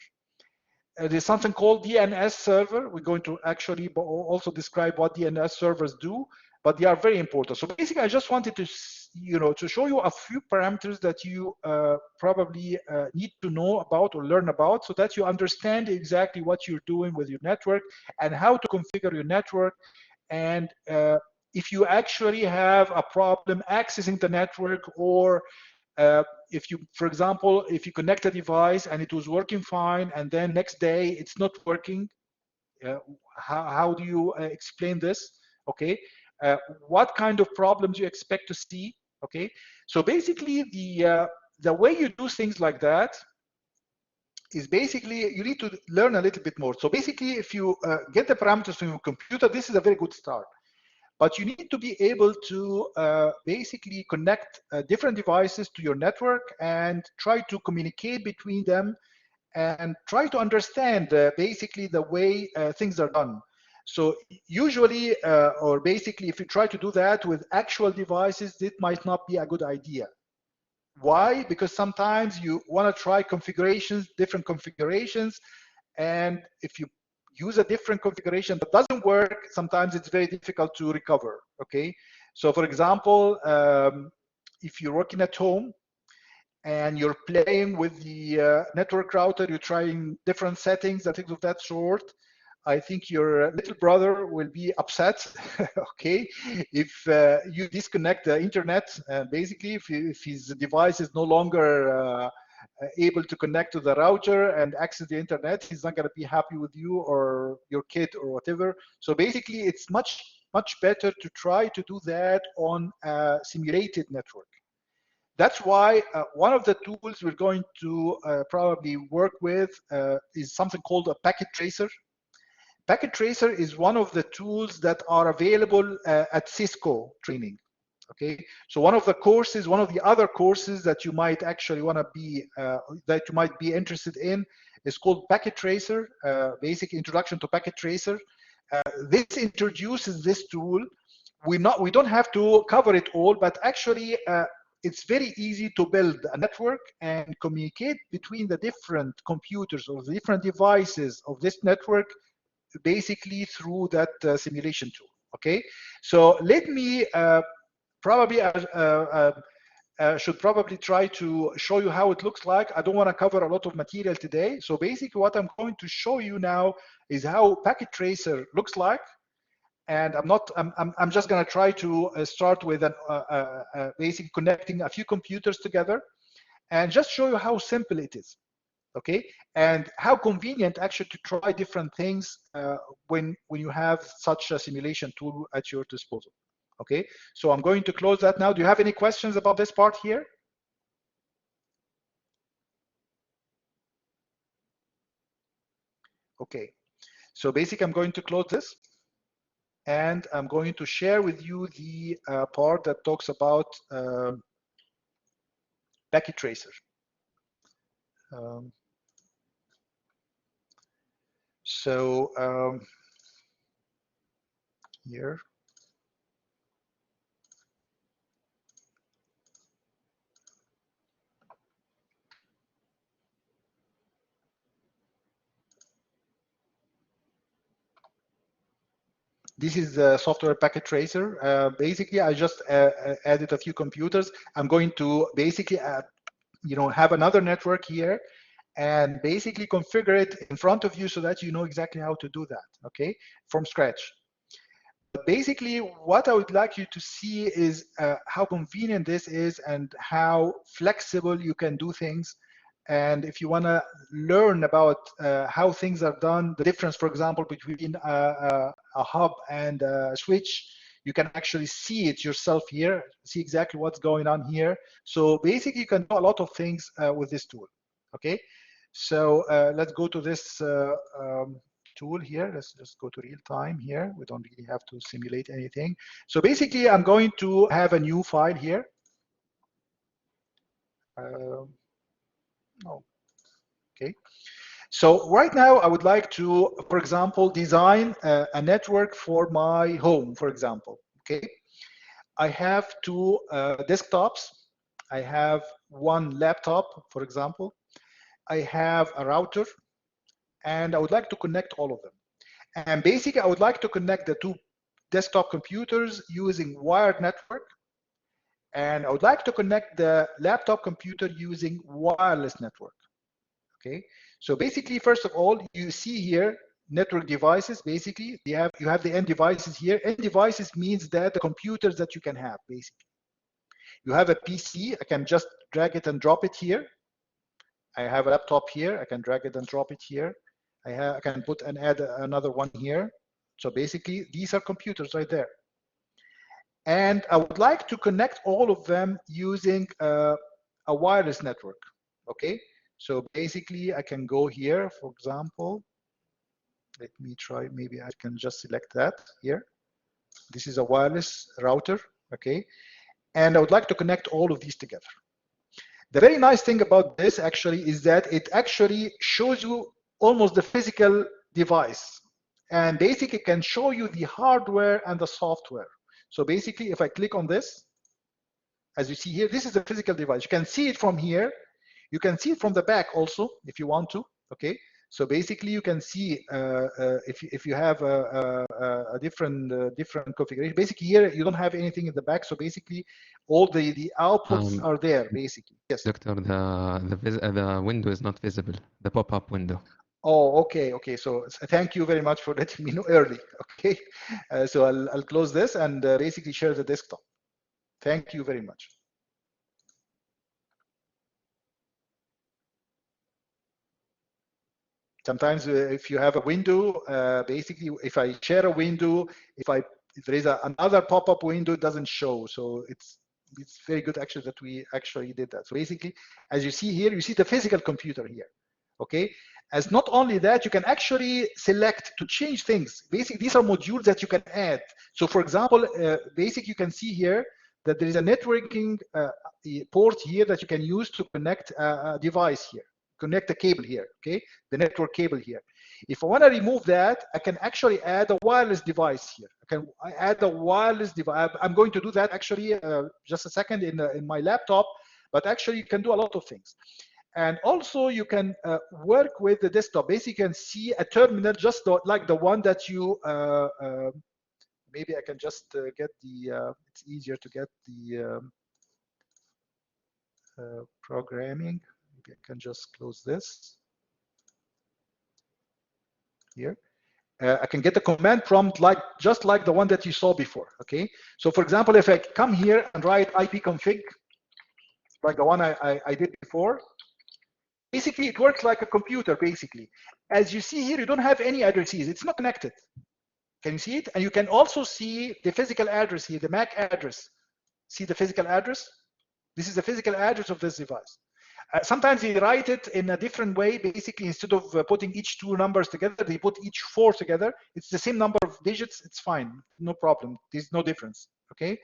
There's something called DNS server. We're going to actually also describe what DNS servers do, but they are very important. So basically, I just wanted to, to show you a few parameters that you probably need to know about or learn about, so that you understand exactly what you're doing with your network and how to configure your network. And if you actually have a problem accessing the network, or if you, for example, if you connect a device and it was working fine, and then next day it's not working, how do you explain this? Okay, what kind of problems you expect to see? Okay, so basically the way you do things like that is basically you need to learn a little bit more. So basically, if you get the parameters from your computer, this is a very good start. But you need to be able to basically connect different devices to your network and try to communicate between them and try to understand basically the way things are done. So usually, or basically, if you try to do that with actual devices, it might not be a good idea. Why? Because sometimes you want to try configurations, different configurations, and if you use a different configuration that doesn't work, sometimes it's very difficult to recover. Okay, so for example, if you're working at home and you're playing with the network router, you're trying different settings and things of that sort, I think your little brother will be upset, okay, if you disconnect the internet. Basically, if his device is no longer able to connect to the router and access the internet, he's not going to be happy with you or your kid or whatever. So basically, it's much better to try to do that on a simulated network. That's why one of the tools we're going to probably work with is something called a packet tracer. Packet tracer is one of the tools that are available at Cisco training. Okay, so one of the other courses that you might actually want to be, that you might be interested in, is called Packet Tracer, Basic Introduction to Packet Tracer. This introduces this tool. We don't have to cover it all, but actually it's very easy to build a network and communicate between the different computers or the different devices of this network, basically through that simulation tool. Okay, so let me should probably try to show you how it looks like. I don't want to cover a lot of material today. So basically what I'm going to show you now is how Packet Tracer looks like. And I'm just going to try to start with basically connecting a few computers together and just show you how simple it is. Okay, and how convenient actually to try different things when you have such a simulation tool at your disposal. Okay, so I'm going to close that now. Do you have any questions about this part here? Okay, so basically I'm going to close this, and I'm going to share with you the part that talks about Packet Tracer. Here. This is the software Packet Tracer. Basically, I just added a few computers. I'm going to basically, have another network here and basically configure it in front of you so that you know exactly how to do that, okay, from scratch. basically, what I would like you to see is how convenient this is and how flexible you can do things. And if you want to learn about how things are done, the difference, for example, between a hub and a switch, you can actually see it yourself here, see exactly what's going on here. So basically, you can do a lot of things with this tool. Okay, so let's go to this tool here. Let's just go to real time here. We don't really have to simulate anything. So basically, I'm going to have a new file here. Oh, okay. So right now, I would like to, for example, design a network for my home, for example. Okay. I have two desktops. I have one laptop, for example. I have a router, and I would like to connect all of them. And basically, I would like to connect the two desktop computers using wired network. And I would like to connect the laptop computer using wireless network. Okay. So basically, first of all, you see here network devices. Basically, you have the end devices here. End devices means that the computers that you can have, basically. You have a PC. I can just drag it and drop it here. I have a laptop here. I can drag it and drop it here. I can put and add another one here. So basically, these are computers right there. And I would like to connect all of them using a wireless network. Okay. So basically, I can go here, for example. Let me try, maybe I can just select that here. This is a wireless router, okay? And I would like to connect all of these together. The very nice thing about this actually is that it actually shows you almost the physical device. And basically can show you the hardware and the software. So basically, if I click on this, as you see here, this is a physical device. You can see it from here. You can see it from the back also, if you want to, okay? So basically, you can see if you have a different configuration. Basically, here you don't have anything in the back. So basically, all the outputs are there. Basically, yes. Doctor, the window is not visible. The pop-up window. Oh, okay, okay. So thank you very much for letting me know early. Okay, so I'll close this and basically share the desktop. Thank you very much. Sometimes if you have a window, basically, if I share a window, if there is another pop-up window, it doesn't show. So it's very good actually that we actually did that. So basically, as you see here, you see the physical computer here. Okay. As not only that, you can actually select to change things. Basically, these are modules that you can add. So for example, basically, you can see here that there is a networking port here that you can use to connect a device here. Connect the cable here, okay? The network cable here. If I want to remove that, I can actually add a wireless device here. I can add a wireless device. I'm going to do that actually just a second in my laptop, but actually you can do a lot of things. And also you can work with the desktop. Basically, you can see a terminal just like the one that you, maybe I can just get the, it's easier to get the programming. Maybe I can just close this here. I can get the command prompt just like the one that you saw before, okay? So for example, if I come here and write ipconfig, like the one I did before, basically it works like a computer, basically. As you see here, you don't have any addresses. It's not connected. Can you see it? And you can also see the physical address here, the MAC address. See the physical address? This is the physical address of this device. Sometimes they write it in a different way. Basically, instead of putting each two numbers together, they put each four together. It's the same number of digits. It's fine. No problem. There's no difference. Okay.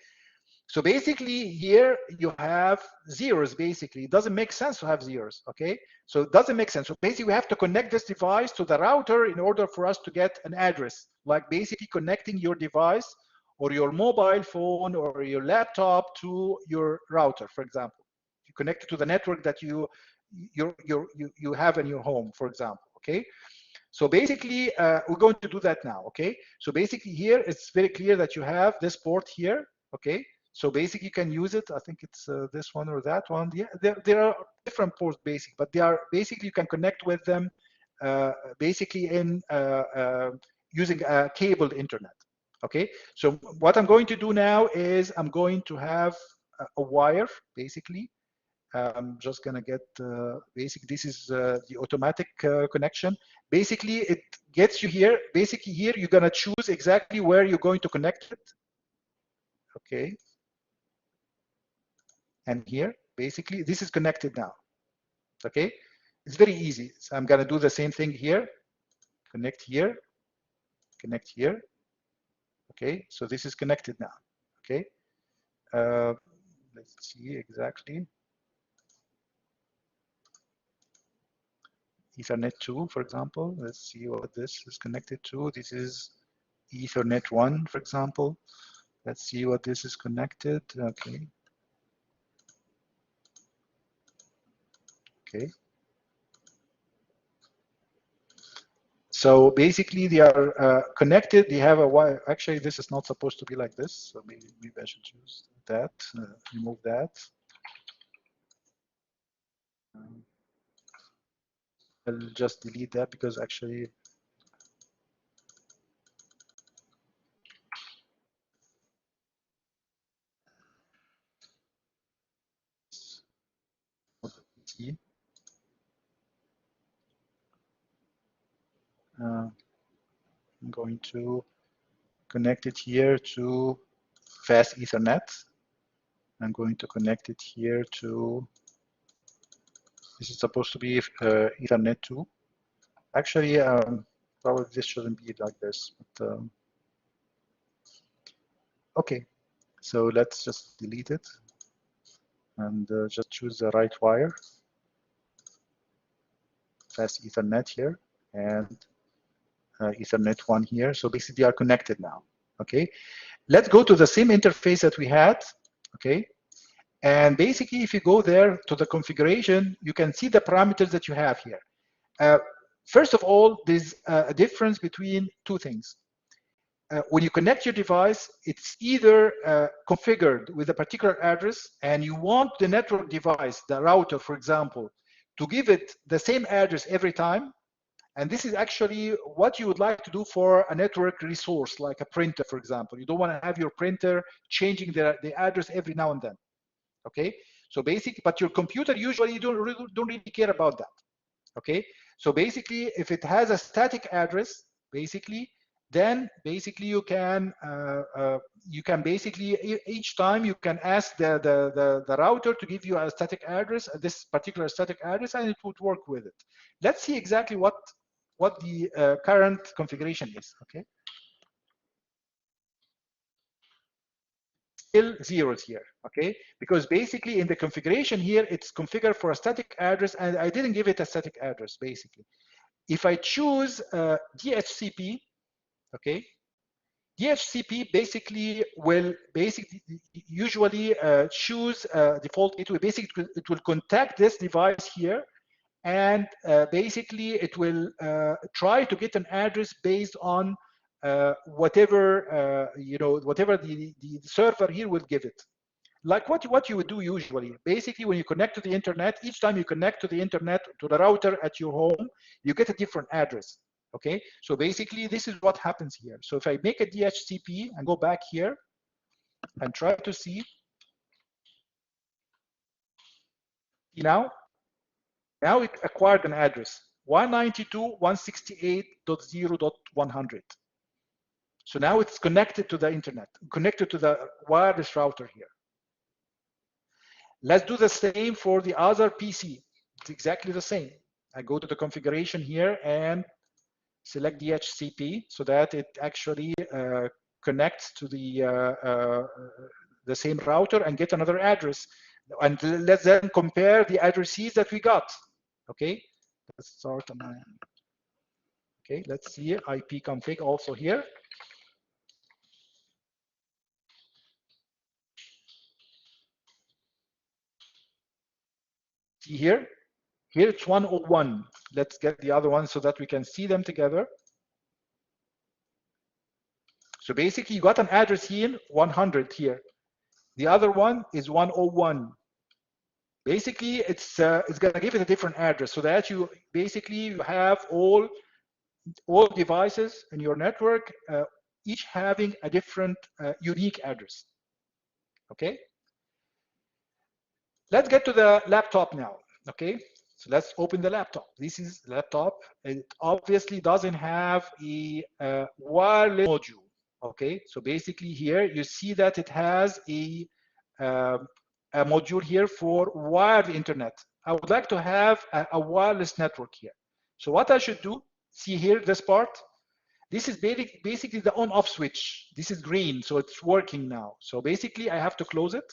So basically, here you have zeros. Basically, it doesn't make sense to have zeros. Okay. So it doesn't make sense. So basically, we have to connect this device to the router in order for us to get an address, like basically connecting your device or your mobile phone or your laptop to your router, for example. You connect it to the network that you have in your home, for example. Okay. So basically, we're going to do that now. Okay. So basically, here it's very clear that you have this port here. Okay. So basically, you can use it. I think it's this one or that one. Yeah, there are different ports, basically, but they are basically you can connect with them basically in using a cabled internet. Okay, so what I'm going to do now is I'm going to have a wire, basically. I'm just gonna get basic. This is the automatic connection. Basically, it gets you here. Basically, here you're gonna choose exactly where you're going to connect it. Okay, and here, basically, this is connected now. Okay, it's very easy. So I'm gonna do the same thing here. Connect here, connect here. Okay, so this is connected now. Okay, let's see exactly. Ethernet 2, for example. Let's see what this is connected to. This is Ethernet 1, for example. Let's see what this is connected. Okay. Okay. So basically, they are connected. They have a wire. Actually, this is not supposed to be like this. So maybe I should choose that. Remove that. I'll just delete that because actually. I'm going to connect it here to fast Ethernet. I'm going to connect it here to, this is supposed to be Ethernet 2. Actually, probably this shouldn't be like this, but okay. So let's just delete it and just choose the right wire. Fast Ethernet here and Ethernet 1 here. So basically they are connected now, okay? Let's go to the same interface that we had, okay? And basically if you go there to the configuration, you can see the parameters that you have here. First of all, there's a difference between two things. When you connect your device, it's either configured with a particular address and you want the network device, the router, for example, to give it the same address every time. And this is actually what you would like to do for a network resource, like a printer, for example. You don't want to have your printer changing the address every now and then. Okay, so basically, but your computer usually you don't really care about that. Okay, so basically, if it has a static address, basically, then basically you can basically each time you can ask the router to give you a static address, this particular static address, and it would work with it. Let's see exactly what the current configuration is. Okay. Still zeros here, okay? Because basically in the configuration here, it's configured for a static address, and I didn't give it a static address, basically. If I choose DHCP, okay, DHCP basically will usually choose default gateway. Basically, it will contact this device here, and basically it will try to get an address based on whatever whatever the server here will give it. Like what you would do usually. Basically, when you connect to the internet, each time you connect to the internet, to the router at your home, you get a different address. Okay, so basically this is what happens here. So if I make a DHCP and go back here and try to see now it acquired an address 192.168.0.100. So now it's connected to the internet, connected to the wireless router here. Let's do the same for the other PC. It's exactly the same. I go to the configuration here and select DHCP so that it actually connects to the same router and get another address. And let's then compare the addresses that we got. Okay, let's start on my. Okay, let's see IP config also here. See here, here it's 101. Let's get the other one so that we can see them together. So basically you got an address here, 100 here. The other one is 101. Basically it's gonna give it a different address so that you basically have all devices in your network each having a different unique address. Okay. Let's get to the laptop now. Okay. So let's open the laptop. This is the laptop. It obviously doesn't have a wireless module. Okay. So basically here you see that it has a module here for wired internet. I would like to have a wireless network here. So what I should do, see here this part, this is basically the on-off switch. This is green, so it's working now. So basically I have to close it.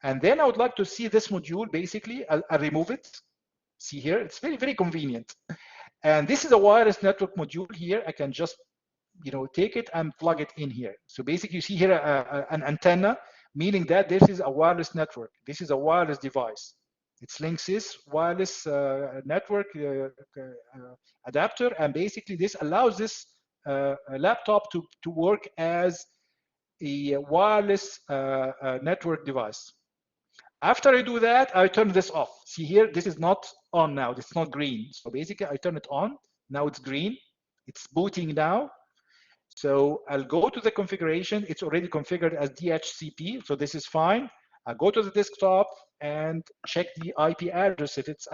And then I would like to see this module, basically, I'll remove it. See here, it's very, very convenient. And this is a wireless network module here. I can just, take it and plug it in here. So basically you see here an antenna, meaning that this is a wireless network. This is a wireless device. It's Linksys wireless network adapter. And basically this allows this laptop to work as a wireless network device. After I do that, I turn this off. See here, this is not on now. It's not green. So basically I turn it on. Now it's green. It's booting now. So I'll go to the configuration. It's already configured as DHCP. So this is fine. I go to the desktop and check the IP address if it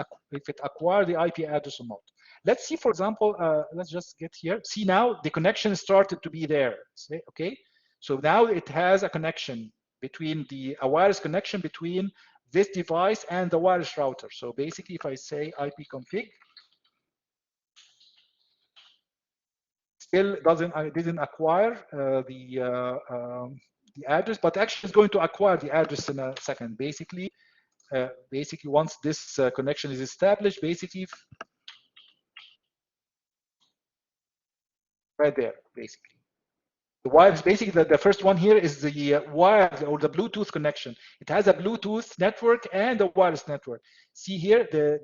acquired the IP address or not. Let's see, for example, let's just get here. See now the connection started to be there. Okay. So now it has a connection between a wireless connection between this device and the wireless router. So basically, if I say ipconfig, still didn't acquire the address, but actually it's going to acquire the address in a second. Basically, once this connection is established, basically right there, basically. The wireless, basically, the first one here is the wired or the Bluetooth connection. It has a Bluetooth network and a wireless network. See here the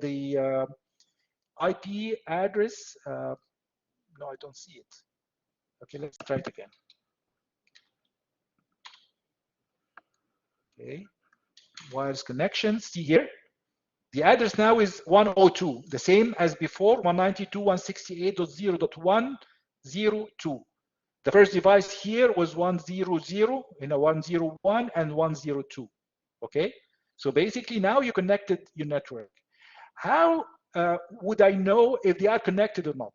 IP address. No, I don't see it. Okay, let's try it again. Okay, wireless connection. See here, the address now is 102, the same as before, 192.168.0.102. The first device here was 100, 101, and 102. Okay, so basically now you connected your network. How would I know if they are connected or not?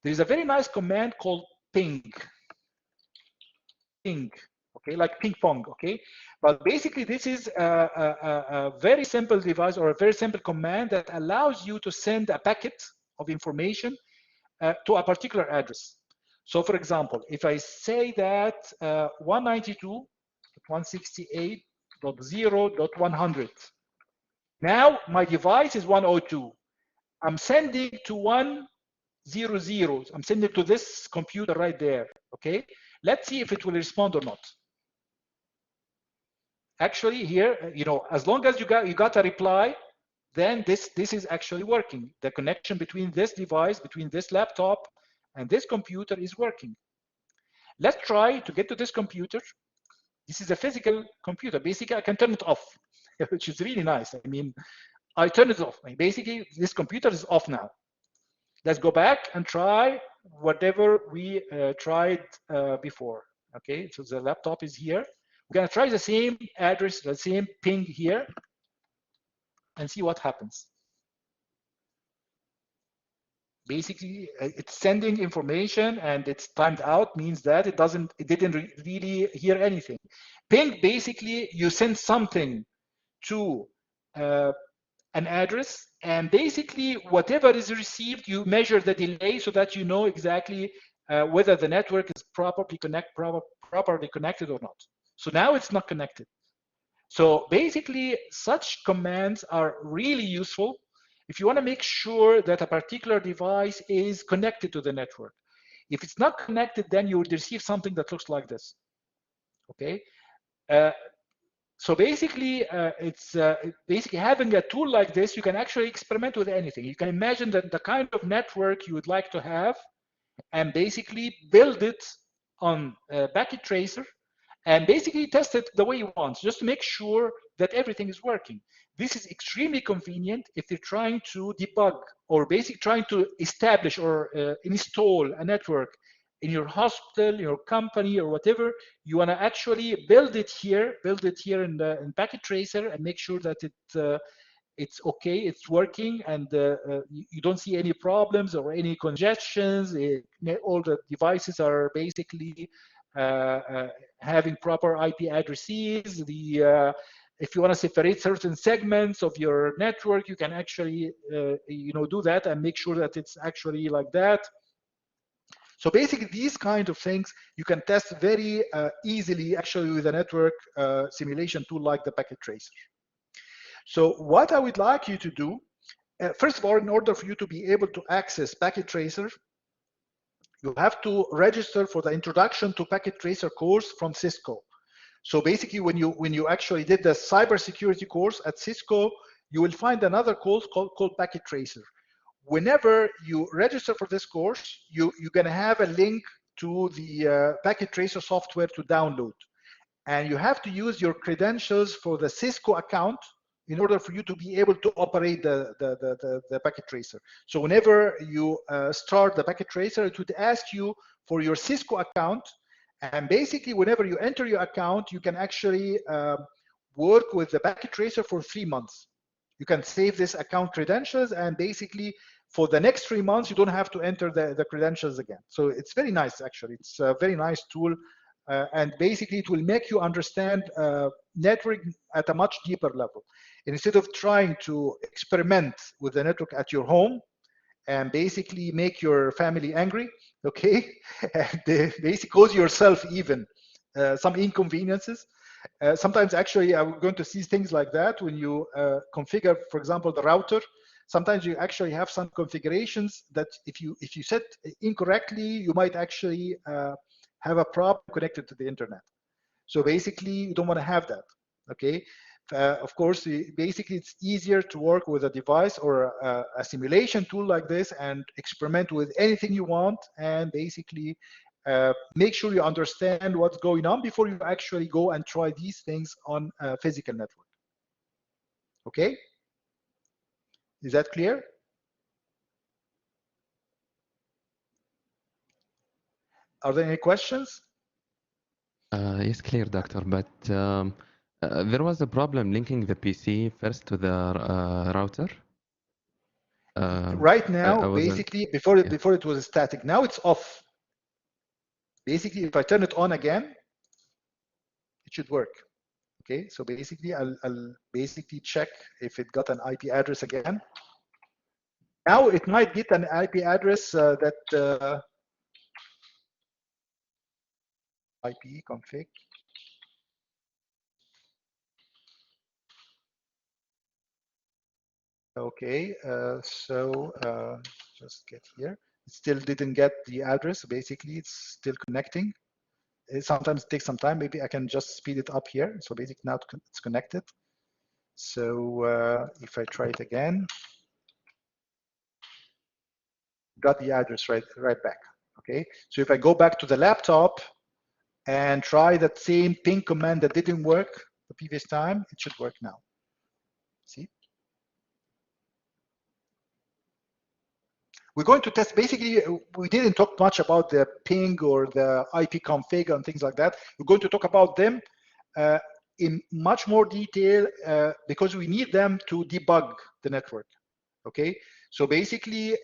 There is a very nice command called ping. Ping, okay, like ping pong, okay? But basically this is a very simple device or a very simple command that allows you to send a packet of information to a particular address. So for example, if I say that 192.168.0.100, now my device is 102. I'm sending to 100. I'm sending to this computer right there. Okay, let's see if it will respond or not. Actually, here, as long as you got a reply, then this is actually working. The connection between this device, between this laptop, and this computer is working. Let's try to get to this computer. This is a physical computer. Basically, I can turn it off, which is really nice. I mean, I turn it off. Basically, this computer is off now. Let's go back and try whatever we tried before. Okay, so the laptop is here. We're gonna try the same address, the same ping here, and see what happens. Basically, it's sending information and it's timed out, means that it didn't really hear anything. Ping, basically, you send something to an address, and basically whatever is received, you measure the delay so that you know exactly whether the network is properly connected or not. So now it's not connected. So basically, such commands are really useful if you want to make sure that a particular device is connected to the network. If it's not connected, then you would receive something that looks like this. Okay. So basically, it's basically having a tool like this, you can actually experiment with anything. You can imagine that the kind of network you would like to have and basically build it on a packet tracer and basically test it the way you want, just to make sure that everything is working. This is extremely convenient if you're trying to debug or basically trying to establish or install a network in your hospital, your company, or whatever, you want to actually build it here in Packet Tracer, and make sure that it's okay, it's working, and you don't see any problems or any congestions. All the devices are basically having proper IP addresses. If you want to separate certain segments of your network, you can actually do that and make sure that it's actually like that. So basically, these kind of things you can test very easily, actually, with a network simulation tool like the Packet Tracer. So what I would like you to do, first of all, in order for you to be able to access Packet Tracer, you have to register for the Introduction to Packet Tracer course from Cisco. So basically, when you actually did the cybersecurity course at Cisco, you will find another course called Packet Tracer. Whenever you register for this course, you're going to have a link to the Packet Tracer software to download. And you have to use your credentials for the Cisco account in order for you to be able to operate the Packet Tracer. So whenever you start the Packet Tracer, it would ask you for your Cisco account. And basically, whenever you enter your account, you can actually work with the Packet Tracer for 3 months. You can save this account credentials, and basically, for the next 3 months, you don't have to enter the credentials again. So it's very nice, actually. It's a very nice tool. And basically, it will make you understand network at a much deeper level. And instead of trying to experiment with the network at your home and basically make your family angry, okay, and basically cause yourself even some inconveniences. Sometimes, actually, I'm going to see things like that when you configure, for example, the router. Sometimes you actually have some configurations that if you set incorrectly, you might actually have a problem connected to the internet. So basically, you don't want to have that, okay? Of course, basically, it's easier to work with a device or a simulation tool like this and experiment with anything you want, and basically make sure you understand what's going on before you actually go and try these things on a physical network. Okay? Is that clear? Are there any questions? Yes, clear, doctor. But there was a problem linking the PC first to the router. Right now, basically, before it was static. Now it's off. Basically, if I turn it on again, it should work. Okay, so basically, I'll basically check if it got an IP address again. Now it might get an IP address that IP config. Okay, just get here. It still didn't get the address. Basically, it's still connecting. It sometimes takes some time. Maybe I can just speed it up here. So basically now it's connected. So if I try it again, got the address right back. Okay, so if I go back to the laptop and try that same ping command that didn't work the previous time, it should work now. See? We're going to test, basically, we didn't talk much about the ping or the IP config and things like that. We're going to talk about them in much more detail because we need them to debug the network, okay? So basically,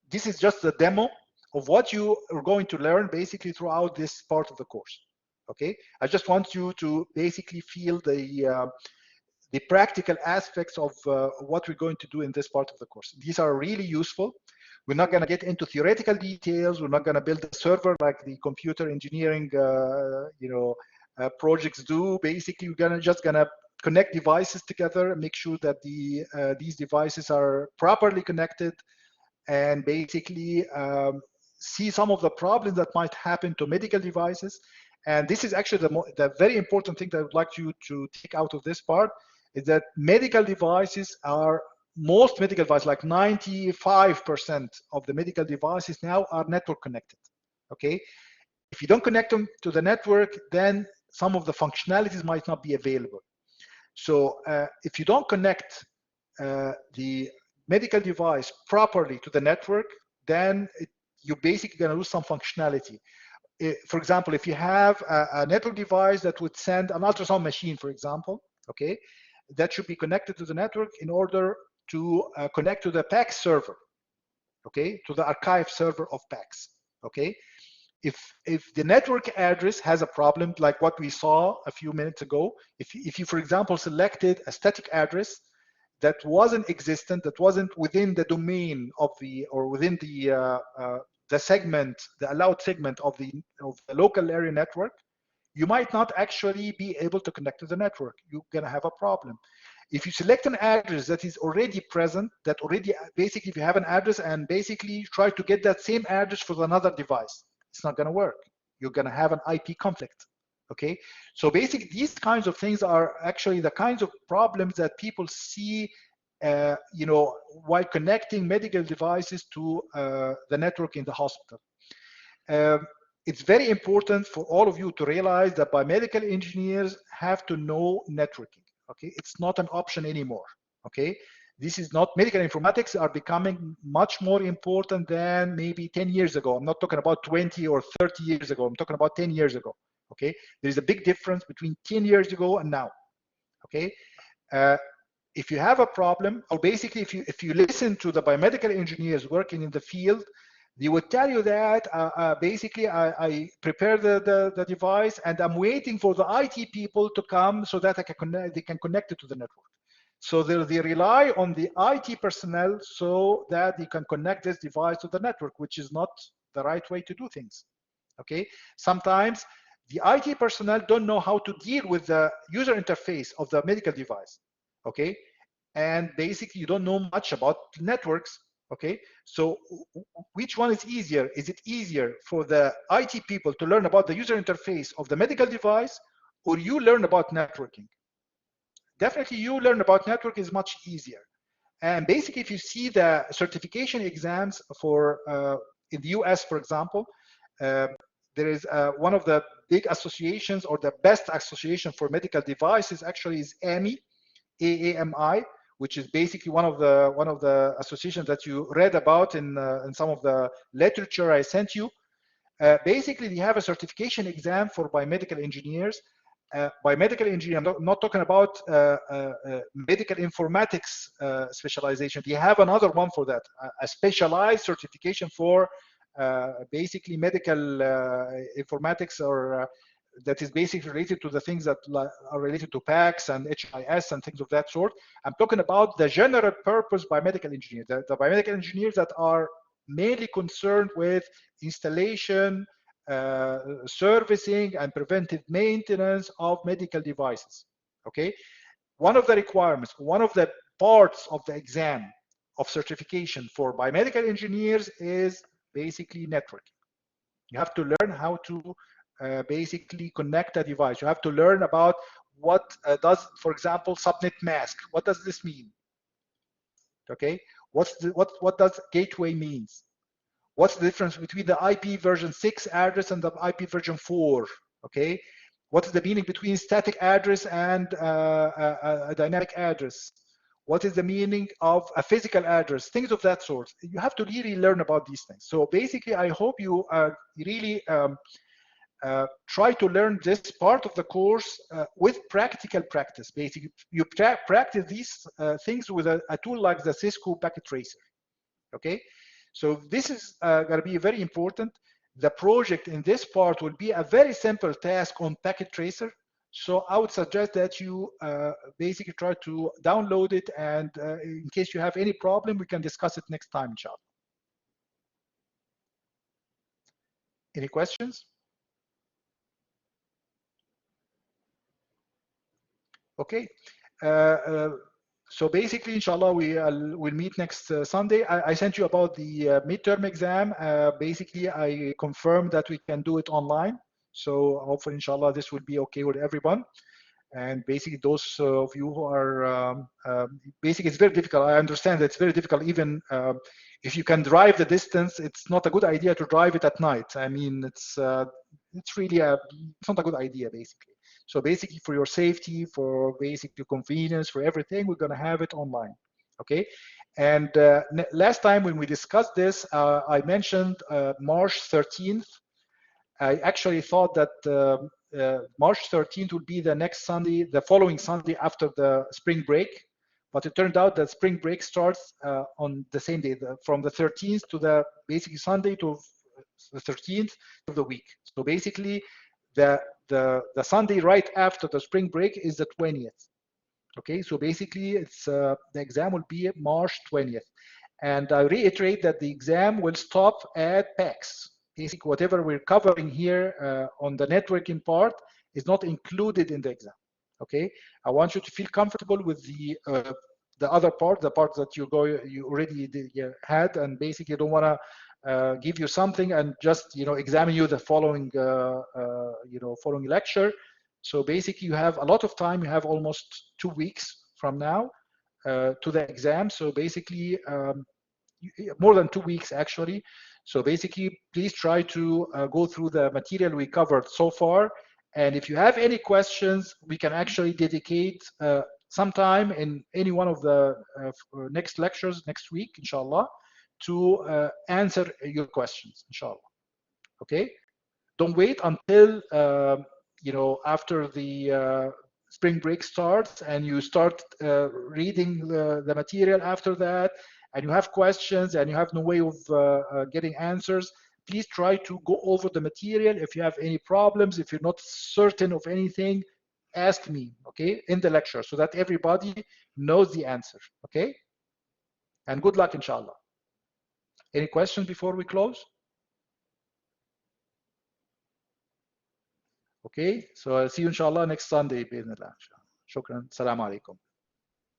this is just a demo of what you are going to learn basically throughout this part of the course, okay? I just want you to basically feel the practical aspects of what we're going to do in this part of the course. These are really useful. We're not going to get into theoretical details. We're not going to build a server like the computer engineering projects do. Basically, we're just going to connect devices together and make sure that these devices are properly connected, and basically see some of the problems that might happen to medical devices. And this is actually the very important thing that I would like you to take out of this part, is that medical devices are, most medical devices, like 95% of the medical devices now are network connected, okay? If you don't connect them to the network, then some of the functionalities might not be available. So if you don't connect the medical device properly to the network, then you're basically going to lose some functionality. For example, if you have a network device that would send an ultrasound machine, for example, okay, that should be connected to the network in order to connect to the PACS server, okay, to the archive server of PACS, okay. If the network address has a problem, like what we saw a few minutes ago, if you, for example, selected a static address that wasn't existent, that wasn't within the domain of the, or within the segment, the allowed segment of the local area network, you might not actually be able to connect to the network. You're gonna have a problem. If you select an address that is already present, that already, basically if you have an address and basically try to get that same address for another device, it's not gonna work. You're gonna have an IP conflict, okay? So basically these kinds of things are actually the kinds of problems that people see you know, while connecting medical devices to the network in the hospital. It's very important for all of you to realize that biomedical engineers have to know networking, okay? It's not an option anymore, okay? This is not, medical informatics are becoming much more important than maybe 10 years ago. I'm not talking about 20 or 30 years ago. I'm talking about 10 years ago, okay? There's a big difference between 10 years ago and now, okay? If you have a problem, or basically if you listen to the biomedical engineers working in the field, they will tell you that basically I prepare the device and I'm waiting for the IT people to come so that they can connect it to the network. So they rely on the IT personnel so that they can connect this device to the network, which is not the right way to do things, okay? Sometimes the IT personnel don't know how to deal with the user interface of the medical device, okay? And basically you don't know much about networks, okay? So which one is easier? Is it easier for the IT people to learn about the user interface of the medical device, or you learn about networking? Definitely you learn about network is much easier. And basically if you see the certification exams for, in the US, for example, there is one of the big associations, or the best association for medical devices actually is AAMI, AAMI, which is basically one of the associations that you read about in some of the literature I sent you. Basically, they have a certification exam for biomedical engineers. Biomedical engineer, I'm not talking about medical informatics specialization. They have another one for that, a specialized certification for basically medical informatics, or that is basically related to the things that are related to PACS and HIS and things of that sort. I'm talking about the general purpose biomedical engineers, the biomedical engineers that are mainly concerned with installation, servicing, and preventive maintenance of medical devices, okay? One of the requirements, one of the parts of the exam of certification for biomedical engineers is basically networking. You have to learn how to basically connect a device. You have to learn about what does, for example, subnet mask. What does this mean? Okay, what does gateway means? What's the difference between the IP version 6 address and the IP version 4? Okay, what is the meaning between static address and a dynamic address? What is the meaning of a physical address? Things of that sort. You have to really learn about these things. So basically, I hope you really try to learn this part of the course with practical practice. Basically, you practice these things with a tool like the Cisco Packet Tracer. Okay, so this is going to be very important. The project in this part will be a very simple task on Packet Tracer. So I would suggest that you basically try to download it, and in case you have any problem, we can discuss it next time, inshallah. Any questions? Okay. So basically, inshallah, we'll meet next Sunday. I sent you about the midterm exam. Basically, I confirmed that we can do it online. So hopefully, inshallah, this will be okay with everyone. And basically, those of you who are, basically, it's very difficult. I understand that it's very difficult. Even if you can drive the distance, it's not a good idea to drive it at night. I mean, it's really it's not a good idea, basically. So basically, for your safety, for basically convenience, for everything, we're going to have it online. Okay. And last time when we discussed this, I mentioned March 13th. I actually thought that March 13th would be the next Sunday, the following Sunday after the spring break. But it turned out that spring break starts on the same day, from the 13th to the basically Sunday to the 13th of the week. So basically, the Sunday right after the spring break is the 20th. Okay, so basically, it's the exam will be March 20th. And I reiterate that the exam will stop at PAX. Basically, whatever we're covering here on the networking part is not included in the exam. Okay, I want you to feel comfortable with the other part, the part that you already had, and basically don't want to give you something and just examine you the following following lecture. So basically, you have a lot of time. You have almost 2 weeks from now to the exam. So basically, more than 2 weeks actually. So basically, please try to go through the material we covered so far. And if you have any questions, we can actually dedicate some time in any one of the next lectures next week, inshallah, to answer your questions, inshallah. Okay? Don't wait until after the spring break starts and you start reading the material after that, and you have questions and you have no way of getting answers. Please try to go over the material. If you have any problems, if you're not certain of anything, ask me, okay, in the lecture, so that everybody knows the answer, okay? And good luck, inshallah. Any questions before we close? Okay, so I'll see you inshallah next Sunday. Shukran. Assalamu alaikum.